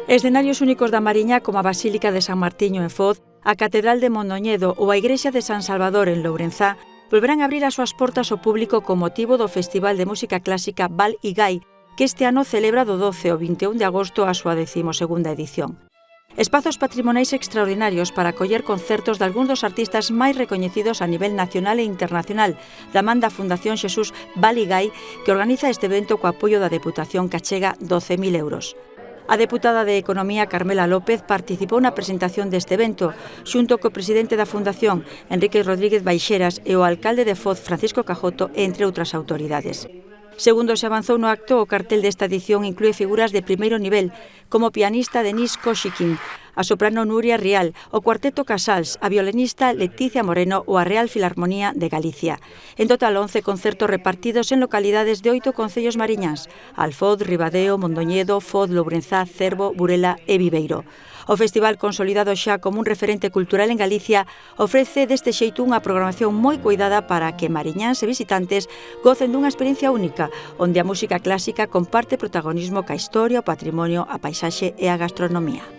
Escenarios únicos da Mariña como a Basílica de San Martiño en Foz, a Catedral de Mondoñedo ou a Igrexa de San Salvador en Lourenzá volverán a abrir as súas portas ao público con motivo do Festival de Música Clásica Val Igái, que este ano celebra do 12 ao 21 de agosto a súa 12ª edición. Espazos patrimoniais extraordinarios para acoller concertos de algúns dos artistas máis recoñecidos a nivel nacional e internacional da man da Fundación Xesús Val Igái, que organiza este evento co apoio da Deputación que achega 12.000 euros. A deputada de Economía, Carmela López, participou na presentación deste evento, xunto co presidente da Fundación, Enrique Rodríguez Baixeras, e o alcalde de Foz, Francisco Cajoto, entre outras autoridades. Segundo se avanzou no acto, o cartel desta edición inclúe figuras de primeiro nivel, como o pianista Denis Koshikin, a soprano Nuria Rial, o cuarteto Casals, a violinista Leticia Moreno ou a Real Filarmonía de Galicia. En total, 11 concertos repartidos en localidades de 8 concellos mariñáns: Alfoz, Ribadeo, Mondoñedo, Foz, Lourenzá, Cervo, Burela e Viveiro. O festival, consolidado xa como un referente cultural en Galicia, ofrece deste xeito unha programación moi cuidada para que mariñáns e visitantes gocen dunha experiencia única, onde a música clásica comparte protagonismo ca historia, o patrimonio, a paisaxe e a gastronomía.